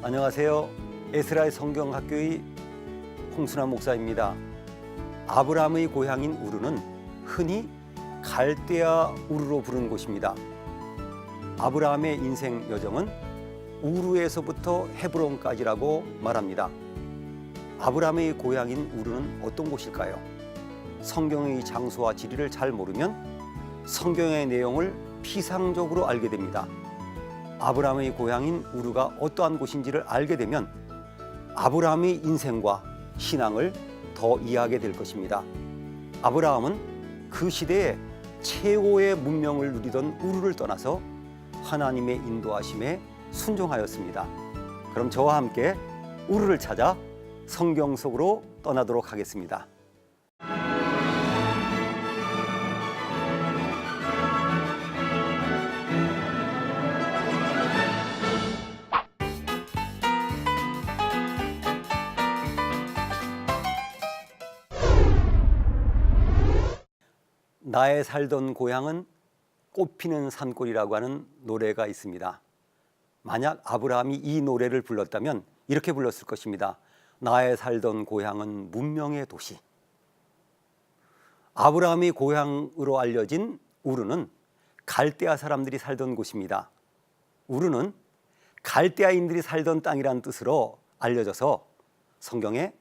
안녕하세요. 에스라의 성경학교의 홍순환 목사입니다. 아브라함의 고향인 우르는 흔히 갈대아 우르로 부르는 곳입니다. 아브라함의 인생 여정은 우르에서부터 헤브론까지라고 말합니다. 아브라함의 고향인 우르는 어떤 곳일까요? 성경의 장소와 지리를 잘 모르면 성경의 내용을 피상적으로 알게 됩니다. 아브라함의 고향인 우르가 어떠한 곳인지를 알게 되면 아브라함의 인생과 신앙을 더 이해하게 될 것입니다. 아브라함은 그 시대에 최고의 문명을 누리던 우르를 떠나서 하나님의 인도하심에 순종하였습니다. 그럼 저와 함께 우르를 찾아 성경 속으로 떠나도록 하겠습니다. 나의 살던 고향은 꽃피는 산골이라고 하는 노래가 있습니다. 만약 아브라함이 이 노래를 불렀다면 이렇게 불렀을 것입니다. 나의 살던 고향은 문명의 도시. 아브라함의 고향으로 알려진 우르는 갈대아 사람들이 살던 곳입니다. 우르는 갈대아인들이 살던 땅이란 뜻으로 알려져서 성경에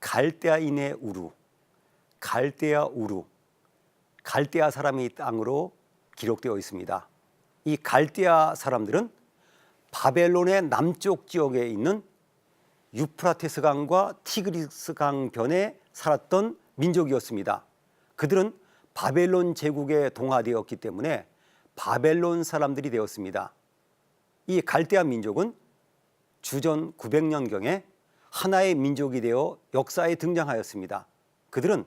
갈대아인의 우르, 갈대아 우르, 갈대아 사람의 땅으로 기록되어 있습니다. 이 갈대아 사람들은 바벨론의 남쪽 지역에 있는 유프라테스 강과 티그리스 강 변에 살았던 민족이었습니다. 그들은 바벨론 제국에 동화되었기 때문에 바벨론 사람들이 되었습니다. 이 갈대아 민족은 주전 900년경에 하나의 민족이 되어 역사에 등장하였습니다. 그들은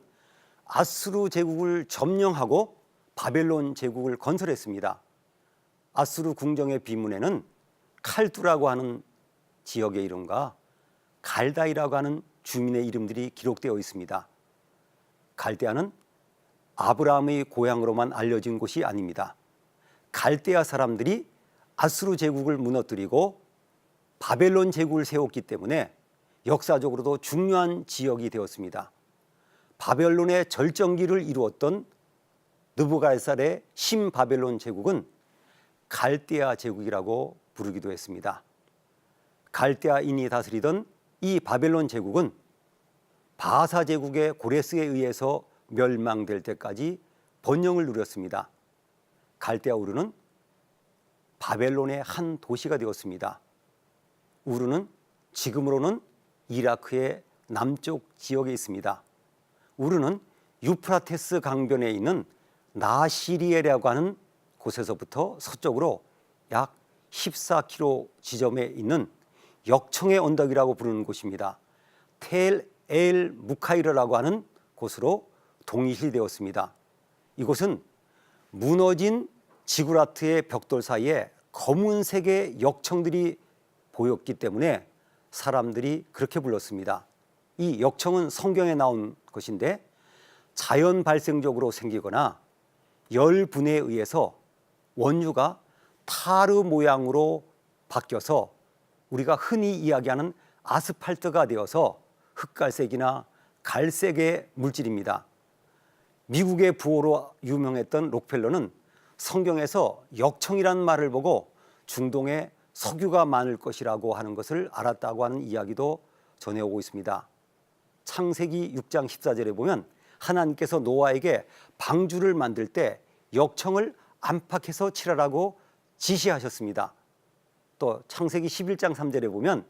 아수르 제국을 점령하고 바벨론 제국을 건설했습니다. 아수르 궁정의 비문에는 칼두라고 하는 지역의 이름과 갈다이라고 하는 주민의 이름들이 기록되어 있습니다. 갈대아는 아브라함의 고향으로만 알려진 곳이 아닙니다. 갈대아 사람들이 아수르 제국을 무너뜨리고 바벨론 제국을 세웠기 때문에 역사적으로도 중요한 지역이 되었습니다. 바벨론의 절정기를 이루었던 느부갓네살의 신바벨론 제국은 갈대아 제국이라고 부르기도 했습니다. 갈대아인이 다스리던 이 바벨론 제국은 바사 제국의 고레스에 의해서 멸망될 때까지 번영을 누렸습니다. 갈대아 우르는 바벨론의 한 도시가 되었습니다. 우르는 지금으로는 이라크의 남쪽 지역에 있습니다. 우르는 유프라테스 강변에 있는 나시리에라고 하는 곳에서부터 서쪽으로 약 14km 지점에 있는 역청의 언덕이라고 부르는 곳입니다. 텔 엘 무카이르라고 하는 곳으로 동일시되었습니다. 이곳은 무너진 지구라트의 벽돌 사이에 검은색의 역청들이 보였기 때문에 사람들이 그렇게 불렀습니다. 이 역청은 성경에 나온 것인데 자연 발생적으로 생기거나 열분에 의해서 원유가 타르 모양으로 바뀌어서 우리가 흔히 이야기하는 아스팔트가 되어서 흑갈색이나 갈색의 물질입니다. 미국의 부호로 유명했던 록펠러는 성경에서 역청이라는 말을 보고 중동에 석유가 많을 것이라고 하는 것을 알았다고 하는 이야기도 전해오고 있습니다. 창세기 6장 14절에 보면 하나님께서 노아에게 방주를 만들 때 역청을 안팎에서 칠하라고 지시하셨습니다. 또 창세기 11장 3절에 보면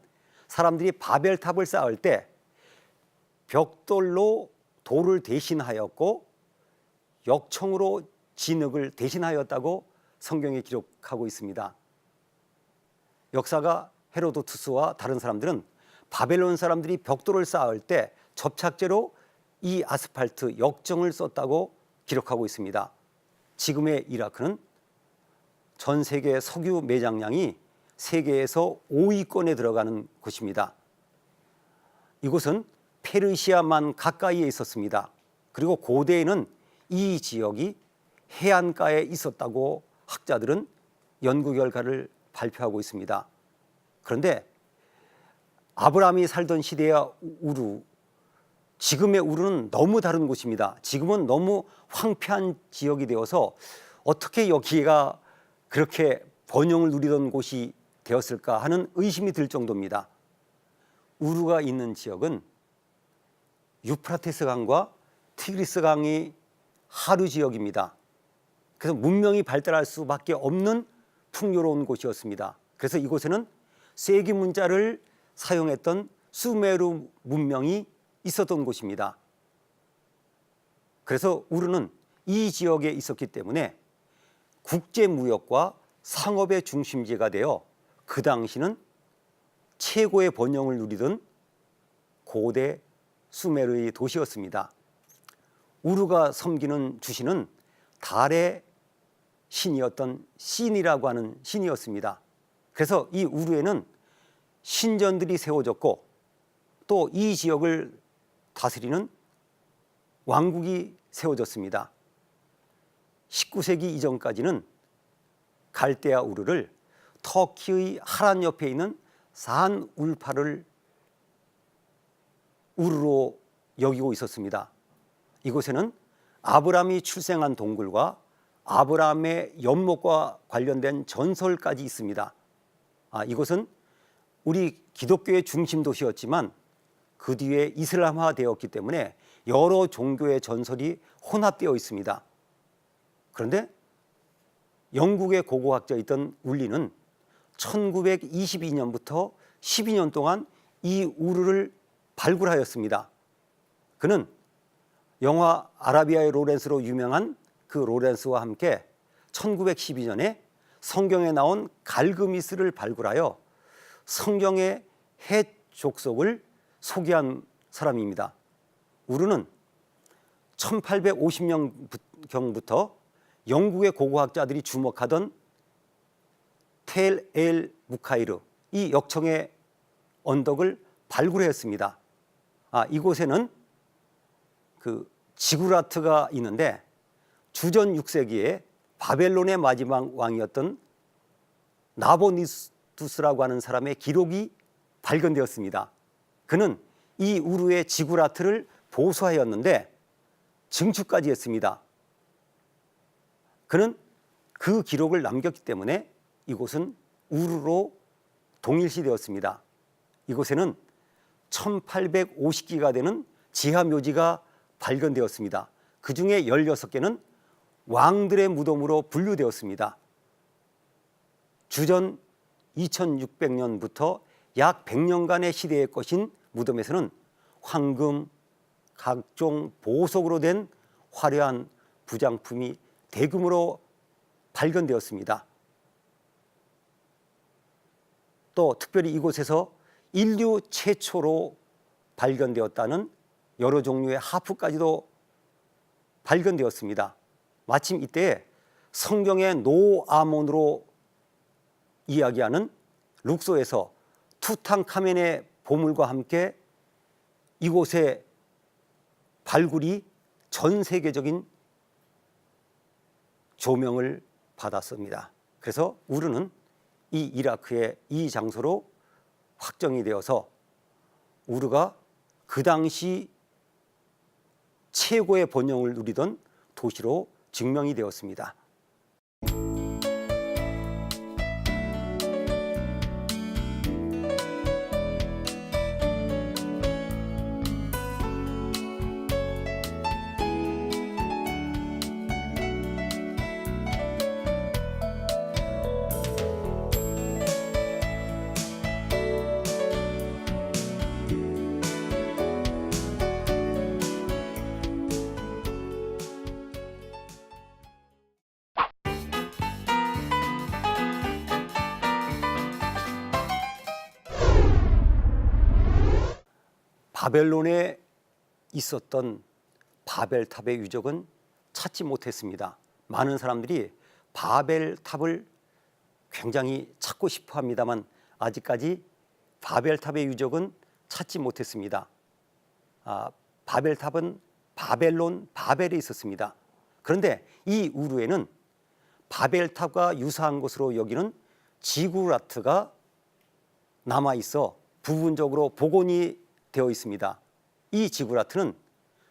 사람들이 바벨탑을 쌓을 때 벽돌로 돌을 대신하였고 역청으로 진흙을 대신하였다고 성경에 기록하고 있습니다. 역사가 헤로도투스와 다른 사람들은 바벨론 사람들이 벽돌을 쌓을 때 접착제로 이 아스팔트 역청을 썼다고 기록하고 있습니다. 지금의 이라크는 전 세계 석유 매장량이 세계에서 5위권에 들어가는 곳입니다. 이곳은 페르시아만 가까이에 있었습니다. 그리고 고대에는 이 지역이 해안가에 있었다고 학자들은 연구 결과를 발표하고 있습니다. 그런데 아브라함이 살던 시대의 우루, 지금의 우루는 너무 다른 곳입니다. 지금은 너무 황폐한 지역이 되어서 어떻게 여기가 그렇게 번영을 누리던 곳이 되었을까 하는 의심이 들 정도입니다. 우루가 있는 지역은 유프라테스 강과 티그리스 강이 하류 지역입니다. 그래서 문명이 발달할 수밖에 없는 풍요로운 곳이었습니다. 그래서 이곳에는 세기 문자를 사용했던 수메르 문명이 있었던 곳입니다. 그래서 우르는 이 지역에 있었기 때문에 국제 무역과 상업의 중심지가 되어 그 당시는 최고의 번영을 누리던 고대 수메르의 도시였습니다. 우르가 섬기는 주신은 달의 신이었던 신이라고 하는 신이었습니다. 그래서 이 우르에는 신전들이 세워졌고 또 이 지역을 다스리는 왕국이 세워졌습니다. 19세기 이전까지는 갈대아 우르를 터키의 하란 옆에 있는 산 울파를 우르로 여기고 있었습니다. 이곳에는 아브라함이 출생한 동굴과 아브라함의 연못과 관련된 전설까지 있습니다. 이곳은 우리 기독교의 중심 도시였지만 그 뒤에 이슬람화 되었기 때문에 여러 종교의 전설이 혼합되어 있습니다. 그런데 영국의 고고학자였던 울리는 1922년부터 12년 동안 이 우르를 발굴하였습니다. 그는 영화 아라비아의 로렌스로 유명한 그 로렌스와 함께 1912년에 성경에 나온 갈그미스를 발굴하여 성경의 헷 족속을 소개한 사람입니다. 우르는 1850년경부터 영국의 고고학자들이 주목하던 텔 엘 무카이르, 이 역청의 언덕을 발굴했습니다. 이곳에는 그 지구라트가 있는데 주전 6세기에 바벨론의 마지막 왕이었던 나보니두스라고 하는 사람의 기록이 발견되었습니다. 그는 이 우르의 지구라트를 보수하였는데 증축까지 했습니다. 그는 그 기록을 남겼기 때문에 이곳은 우르로 동일시되었습니다. 이곳에는 1850기가 되는 지하묘지가 발견되었습니다. 그 중에 16개는 왕들의 무덤으로 분류되었습니다. 주전 2600년부터 약 100년간의 시대의 것인 무덤에서는 황금, 각종 보석으로 된 화려한 부장품이 대규모로 발견되었습니다. 또 특별히 이곳에서 인류 최초로 발견되었다는 여러 종류의 하프까지도 발견되었습니다. 마침 이때 성경의 노아몬으로 이야기하는 룩소에서 투탕카멘의 보물과 함께 이곳의 발굴이 전 세계적인 조명을 받았습니다. 그래서 우르는 이 이라크의 이 장소로 확정이 되어서 우르가 그 당시 최고의 번영을 누리던 도시로 증명이 되었습니다. 바벨론에 있었던 바벨탑의 유적은 찾지 못했습니다. 많은 사람들이 바벨탑을 굉장히 찾고 싶어 합니다만 아직까지 바벨탑의 유적은 찾지 못했습니다. 바벨탑은 바벨론, 바벨에 있었습니다. 그런데 이 우르에는 바벨탑과 유사한 것으로 여기는 지구라트가 남아 있어 부분적으로 복원이 되어 있습니다. 이 지구라트는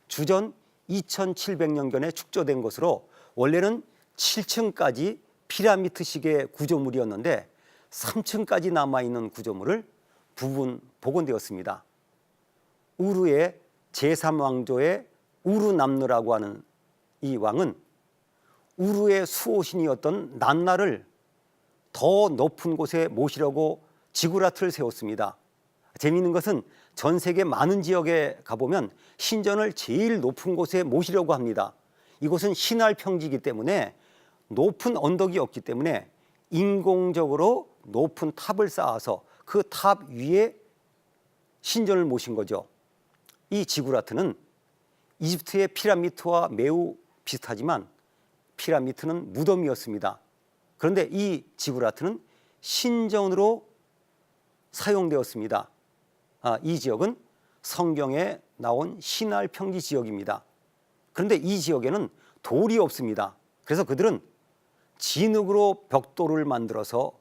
주전 2700년경에 축조된 것으로 원래는 7층까지 피라미드식의 구조물이었는데 3층까지 남아있는 구조물을 부분 복원되었습니다. 우르의 제3왕조의 우르남느라고 하는 이 왕은 우르의 수호신이었던 난나를 더 높은 곳에 모시려고 지구라트를 세웠습니다. 재미있는 것은 전 세계 많은 지역에 가보면 신전을 제일 높은 곳에 모시려고 합니다. 이곳은 신할 평지이기 때문에 높은 언덕이 없기 때문에 인공적으로 높은 탑을 쌓아서 그 탑 위에 신전을 모신 거죠. 이 지구라트는 이집트의 피라미드와 매우 비슷하지만 피라미드는 무덤이었습니다. 그런데 이 지구라트는 신전으로 사용되었습니다. 이 지역은 성경에 나온 신할 평지 지역입니다. 그런데 이 지역에는 돌이 없습니다. 그래서 그들은 진흙으로 벽돌을 만들어서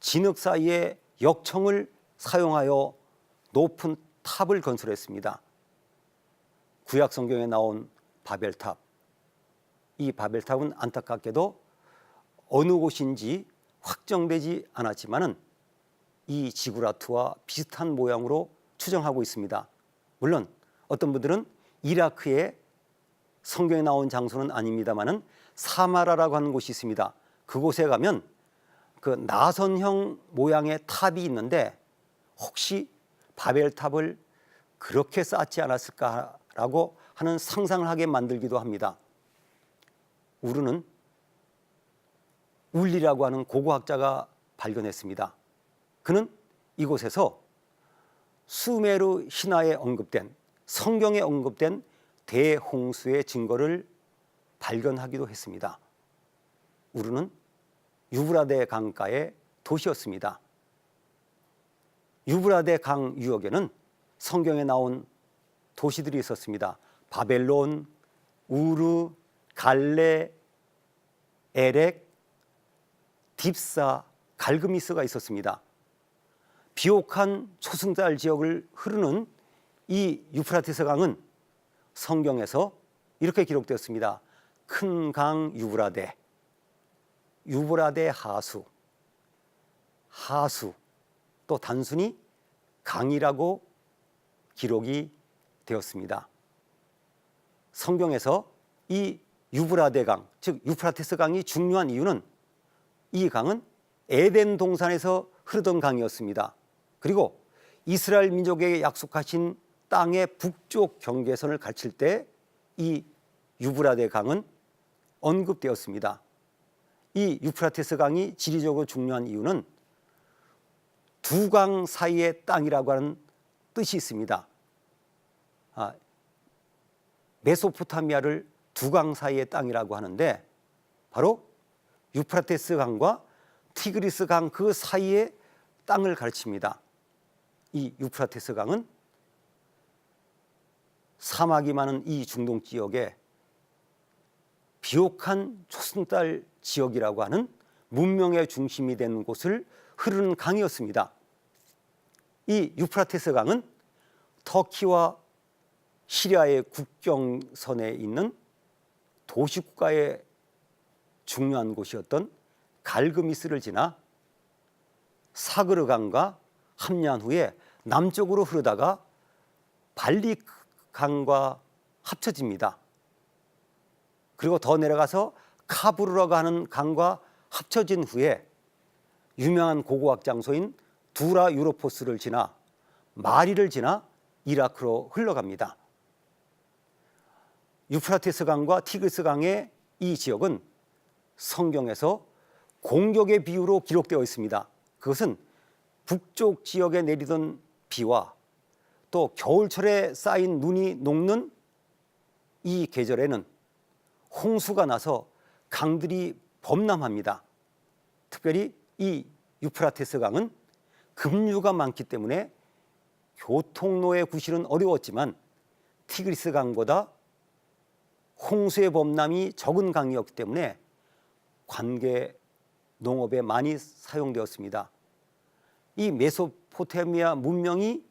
진흙 사이에 역청을 사용하여 높은 탑을 건설했습니다. 구약 성경에 나온 바벨탑, 이 바벨탑은 안타깝게도 어느 곳인지 확정되지 않았지만은 이 지구라트와 비슷한 모양으로 추정하고 있습니다. 물론 어떤 분들은 이라크의 성경에 나온 장소는 아닙니다만은 사마라라고 하는 곳이 있습니다. 그곳에 가면 그 나선형 모양의 탑이 있는데 혹시 바벨탑을 그렇게 쌓지 않았을까라고 하는 상상을 하게 만들기도 합니다. 우르는 울리라고 하는 고고학자가 발견했습니다. 그는 이곳에서 수메르 신화에 언급된, 성경에 언급된 대홍수의 증거를 발견하기도 했습니다. 우르는 유브라데 강가의 도시였습니다. 유브라데 강 유역에는 성경에 나온 도시들이 있었습니다. 바벨론, 우르, 갈레, 에렉, 딥사, 갈그미스가 있었습니다. 비옥한 초승달 지역을 흐르는 이 유프라테스 강은 성경에서 이렇게 기록되었습니다. 큰 강 유브라데, 유브라데 하수, 하수, 또 단순히 강이라고 기록이 되었습니다. 성경에서 이 유브라데 강, 즉 유프라테스 강이 중요한 이유는 이 강은 에덴 동산에서 흐르던 강이었습니다. 그리고 이스라엘 민족에게 약속하신 땅의 북쪽 경계선을 갖출 때 이 유브라데 강은 언급되었습니다. 이 유프라테스 강이 지리적으로 중요한 이유는 두 강 사이의 땅이라고 하는 뜻이 있습니다. 메소포타미아를 두 강 사이의 땅이라고 하는데 바로 유프라테스 강과 티그리스 강 그 사이의 땅을 가르칩니다. 이 유프라테스 강은 사막이 많은 이 중동 지역에 비옥한 초승달 지역이라고 하는 문명의 중심이 된 곳을 흐르는 강이었습니다. 이 유프라테스 강은 터키와 시리아의 국경선에 있는 도시국가의 중요한 곳이었던 갈그미스를 지나 사그르 강과 합류한 후에 남쪽으로 흐르다가 발리 강과 합쳐집니다. 그리고 더 내려가서 카브루라고 하는 강과 합쳐진 후에 유명한 고고학 장소인 두라 유로포스를 지나 마리를 지나 이라크로 흘러갑니다. 유프라테스 강과 티그리스 강의 이 지역은 성경에서 공격의 비유로 기록되어 있습니다. 그것은 북쪽 지역에 내리던 비와 또 겨울철에 쌓인 눈이 녹는 이 계절에는 홍수가 나서 강들이 범람합니다. 특별히 이 유프라테스 강은 급류가 많기 때문에 교통로의 구실은 어려웠지만 티그리스 강보다 홍수의 범람이 적은 강이었기 때문에 관계 농업에 많이 사용되었습니다. 이 메소포타미아 문명이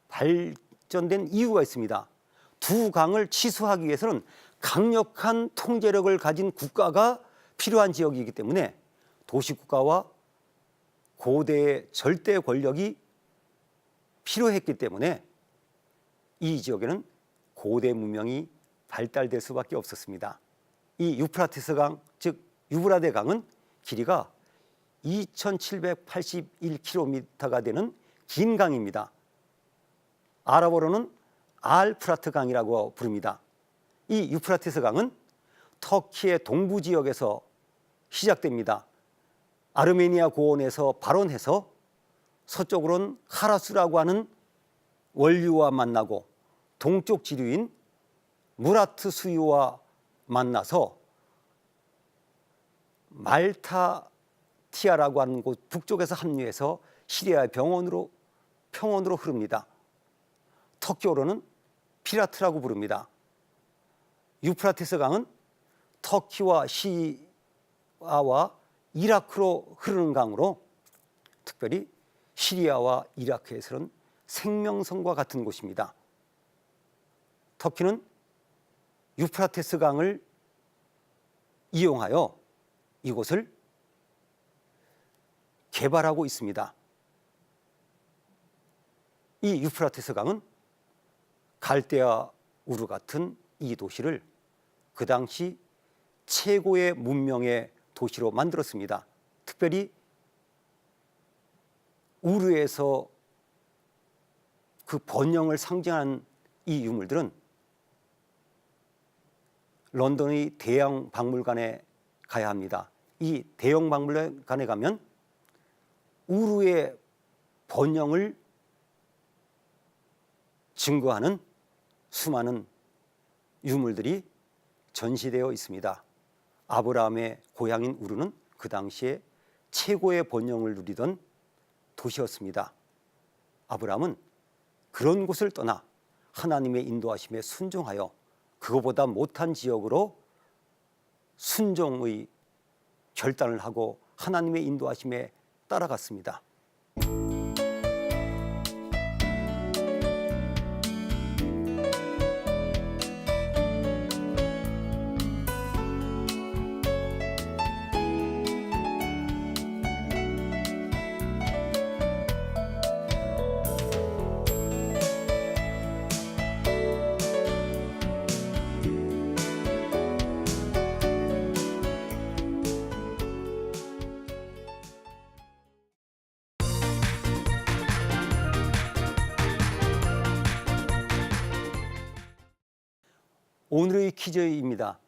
발전된 이유가 있습니다. 두 강을 치수하기 위해서는 강력한 통제력을 가진 국가가 필요한 지역이기 때문에 도시국가와 고대의 절대 권력이 필요했기 때문에 이 지역에는 고대 문명이 발달될 수밖에 없었습니다. 이 유프라테스 강, 즉 유브라데 강은 길이가 2781km가 되는 긴 강입니다. 아랍어로는 알프라트 강이라고 부릅니다. 이 유프라테스 강은 터키의 동부 지역에서 시작됩니다. 아르메니아 고원에서 발원해서 서쪽으로는 하라수라고 하는 원류와 만나고 동쪽 지류인 무라트 수유와 만나서 말타티아라고 하는 곳 북쪽에서 합류해서 시리아의 평원으로 흐릅니다. 터키어로는 피라트라고 부릅니다. 유프라테스 강은 터키와 시리아와 이라크로 흐르는 강으로 특별히 시리아와 이라크에서는 생명선과 같은 곳입니다. 터키는 유프라테스 강을 이용하여 이곳을 개발하고 있습니다. 이 유프라테스 강은 갈대아 우르 같은 이 도시를 그 당시 최고의 문명의 도시로 만들었습니다. 특별히 우르에서 그 번영을 상징하는 이 유물들은 런던의 대형 박물관에 가야 합니다. 이 대형 박물관에 가면 우르의 번영을 증거하는 수많은 유물들이 전시되어 있습니다. 아브라함의 고향인 우르는 그 당시에 최고의 번영을 누리던 도시였습니다. 아브라함은 그런 곳을 떠나 하나님의 인도하심에 순종하여 그거보다 못한 지역으로 순종의 결단을 하고 하나님의 인도하심에 따라갔습니다. 오늘의 퀴즈입니다.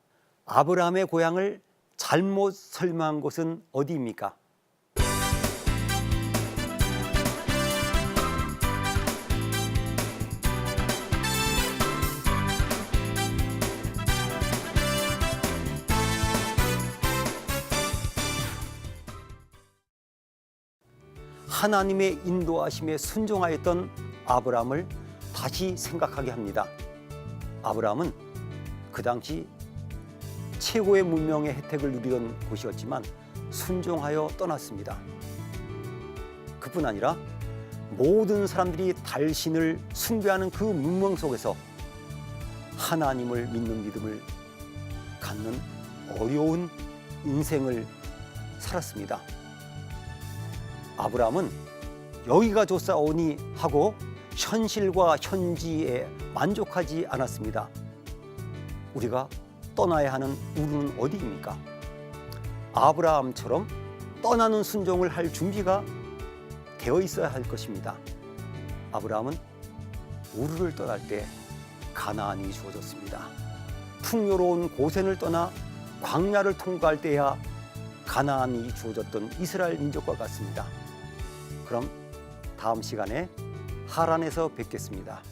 아브라함의 고향을 잘못 설명한 곳은 어디입니까? 하나님의 인도하심에 순종하였던 아브라함을 다시 생각하게 합니다. 아브라함은 그 당시 최고의 문명의 혜택을 누리던 곳이었지만 순종하여 떠났습니다. 그뿐 아니라 모든 사람들이 달신을 숭배하는 그 문명 속에서 하나님을 믿는 믿음을 갖는 어려운 인생을 살았습니다. 아브라함은 여기가 좋사오니 하고 현실과 현지에 만족하지 않았습니다. 우리가 떠나야 하는 우르는 어디입니까? 아브라함처럼 떠나는 순종을 할 준비가 되어 있어야 할 것입니다. 아브라함은 우르를 떠날 때 가나안이 주어졌습니다. 풍요로운 고센을 떠나 광야를 통과할 때야 가나안이 주어졌던 이스라엘 민족과 같습니다. 그럼 다음 시간에 하란에서 뵙겠습니다.